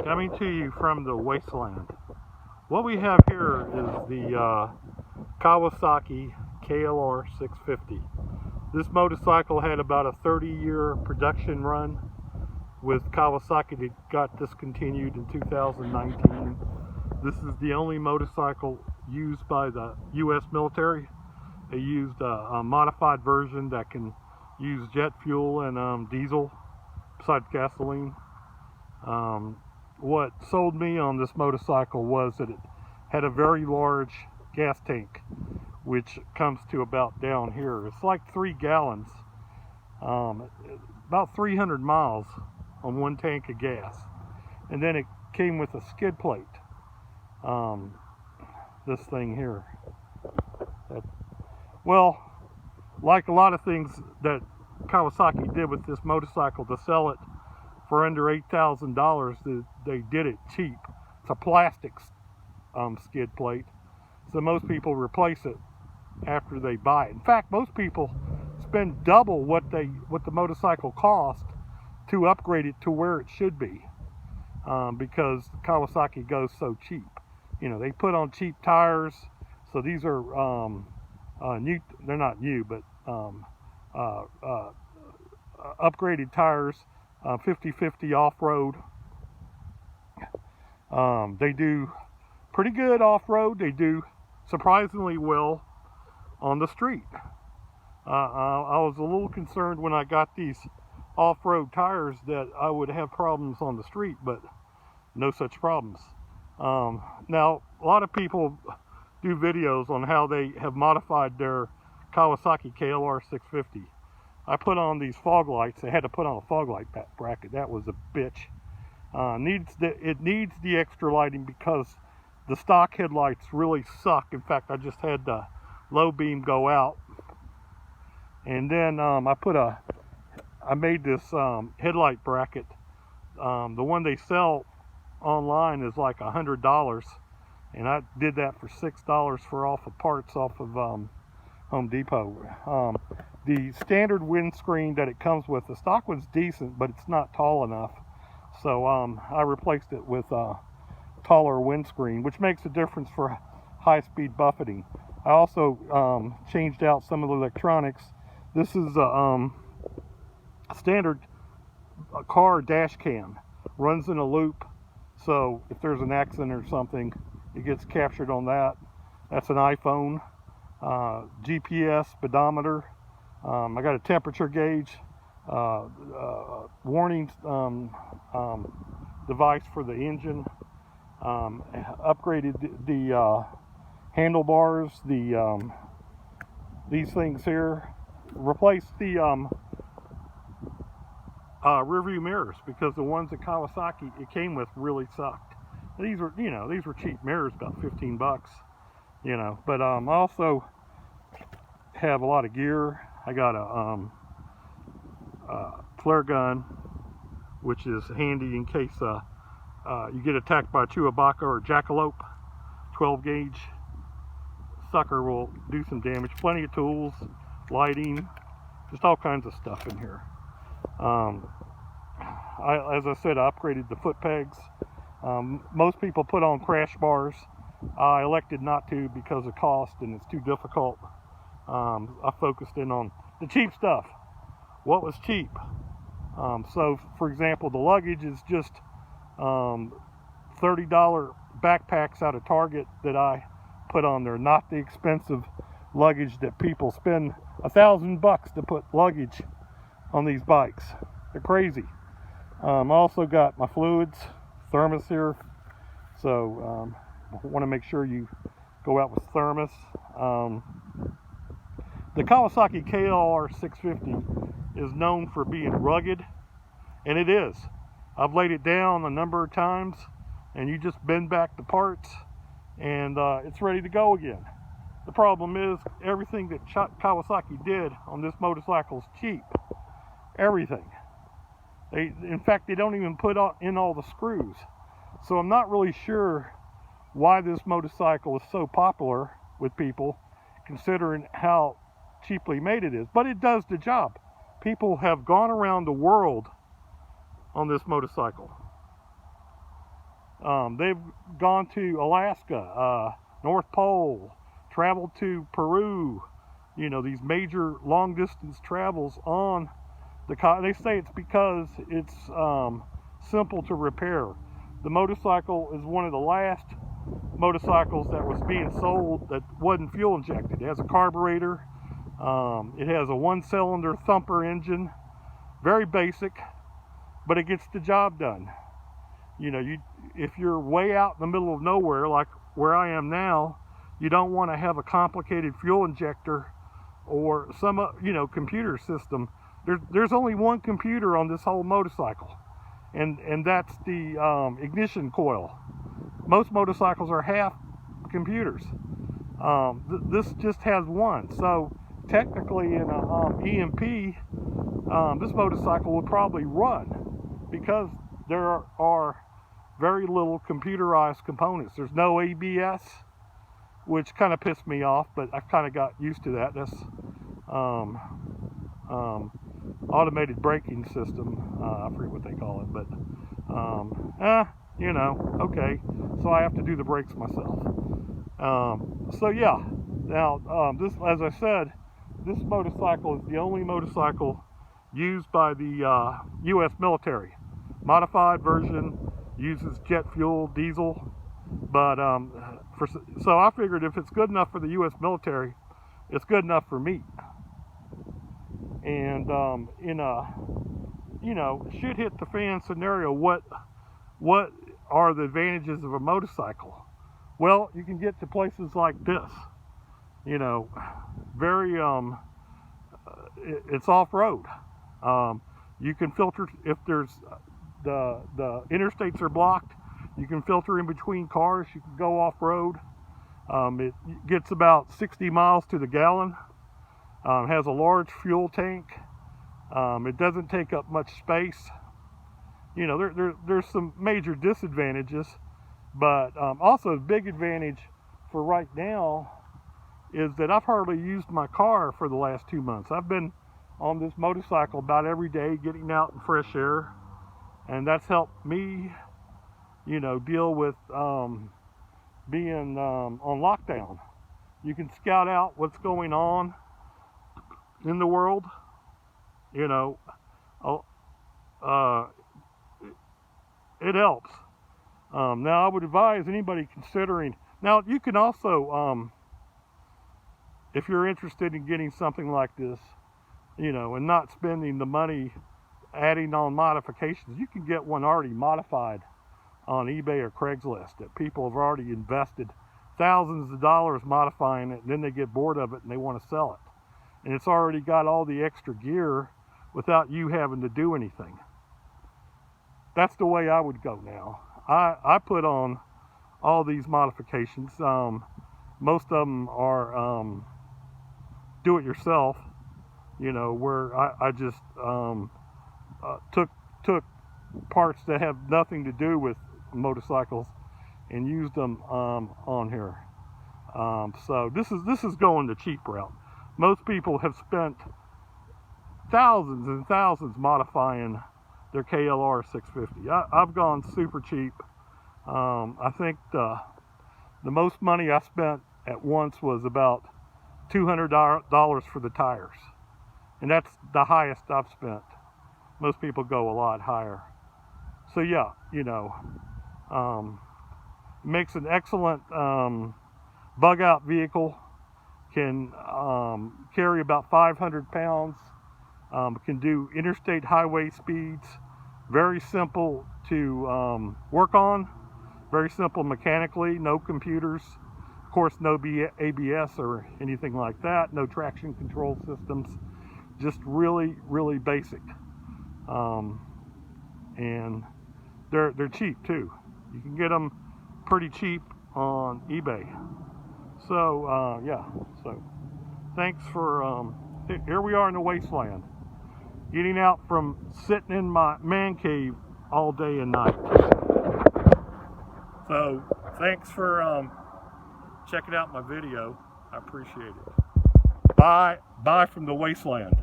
Coming to you from the Wasteland. What we have here is the Kawasaki KLR 650. This motorcycle had about a 30-year production run with Kawasaki that got discontinued in 2019. This is the only motorcycle used by the U.S. military. They used a modified version that can use jet fuel and diesel besides gasoline. What sold me on this motorcycle was that it had a very large gas tank, which comes to about down here. It's like 3 gallons, about 300 miles on one tank of gas. And then it came with a skid plate. This thing here. Well, like a lot of things that Kawasaki did with this motorcycle to sell it for under $8,000, they did it cheap. It's a plastic skid plate, so most people replace it after they buy it. In fact, most people spend double what the motorcycle cost to upgrade it to where it should be, because Kawasaki goes so cheap. You know, they put on cheap tires, so these are new. They're not new, but upgraded tires. 50/50 off-road. They do pretty good off-road. They do surprisingly well on the street. I was a little concerned when I got these off-road tires that I would have problems on the street, but no such problems. Now, a lot of people do videos on how they have modified their Kawasaki KLR 650. I put on these fog lights. I had to put on a fog light bracket. That was a bitch. It needs the extra lighting because the stock headlights really suck. In fact, I just had the low beam go out, and then I made this headlight bracket. The one they sell online is like $100, and I did that for $6 for off of parts off of Home Depot. The standard windscreen that it comes with, the stock one's decent, but it's not tall enough. So I replaced it with a taller windscreen, which makes a difference for high-speed buffeting. I also changed out some of the electronics. This is a standard car dash cam. Runs in a loop, so if there's an accident or something, it gets captured on that. That's an iPhone. GPS, speedometer. I got a temperature gauge, warning device for the engine. Upgraded the handlebars, these things here. Replaced the rear view mirrors because the ones that Kawasaki it came with really sucked. These were cheap mirrors, about 15 bucks, But I also have a lot of gear. I got a flare gun, which is handy in case you get attacked by a Chewbacca or a jackalope. 12 gauge sucker will do some damage. Plenty of tools, lighting, just all kinds of stuff in here. As I said, I upgraded the foot pegs. Most people put on crash bars. I elected not to because of cost and it's too difficult. I focused in on the cheap stuff. What was cheap? So, for example, the luggage is just $30 backpacks out of Target that I put on there. Not the expensive luggage that people spend $1,000 to put luggage on these bikes. They're crazy. I also got my fluids, thermos here. So, want to make sure you go out with thermos. The Kawasaki KLR 650 is known for being rugged, and it is. I've laid it down a number of times, and you just bend back the parts, and it's ready to go again. The problem is, everything that Kawasaki did on this motorcycle is cheap. Everything. In fact, they don't even put in all the screws. So I'm not really sure why this motorcycle is so popular with people, considering how cheaply made it is, but it does the job. People have gone around the world on this motorcycle. They've gone to Alaska, North Pole, traveled to Peru, you know, these major long distance travels on the they say it's because it's simple to repair. The motorcycle is one of the last motorcycles that was being sold that wasn't fuel injected. It has a carburetor, it has a 1-cylinder thumper engine, very basic, but it gets the job done. You know, if you're way out in the middle of nowhere like where I am now, you don't want to have a complicated fuel injector or some you know, computer system. There's only one computer on this whole motorcycle, and that's the ignition coil. Most motorcycles are half computers. This just has one. So technically in a EMP, this motorcycle would probably run because there are very little computerized components. There's no ABS, which kind of pissed me off, but I kind of got used to that. That's automated braking system. I forget what they call it, but you know, okay. So I have to do the brakes myself. So yeah, now this, as I said, this motorcycle is the only motorcycle used by the U.S. military. Modified version uses jet fuel, diesel, but so I figured if it's good enough for the U.S. military, it's good enough for me. And in a, you know, shit hit the fan scenario, what are the advantages of a motorcycle? Well, you can get to places like this, you know, very it's off-road. You can filter if there's the interstates are blocked. You can filter in between cars. You can go off-road. It gets about 60 miles to the gallon. Has a large fuel tank. It doesn't take up much space. You know, there's some major disadvantages, but also a big advantage for right now is that I've hardly used my car for the last 2 months. I've been on this motorcycle about every day, getting out in fresh air, and that's helped me, you know, deal with being on lockdown. You can scout out what's going on in the world, you know. It helps. Now I would advise anybody considering, now you can also, if you're interested in getting something like this, you know, and not spending the money adding on modifications, you can get one already modified on eBay or Craigslist that people have already invested thousands of dollars modifying it, and then they get bored of it and they want to sell it. And it's already got all the extra gear without you having to do anything. That's the way I would go now. I put on all these modifications. Most of them are do it yourself, you know, where I just took parts that have nothing to do with motorcycles and used them on here. So this is going the cheap route. Most people have spent thousands and thousands modifying their KLR 650. I've gone super cheap. I think the most money I spent at once was about $200 for the tires, and that's the highest I've spent. Most people go a lot higher. So yeah, you know, makes an excellent bug out vehicle. Can carry about 500 pounds. Can do interstate highway speeds. Very simple to work on. Very simple mechanically. No computers. Of course, no ABS or anything like that. No traction control systems. Just really, really basic. And they're cheap too. You can get them pretty cheap on eBay. So yeah. So thanks for here we are in the Wasteland. Getting out from sitting in my man cave all day and night. So thanks for checking out my video. I appreciate it. Bye from the Wasteland.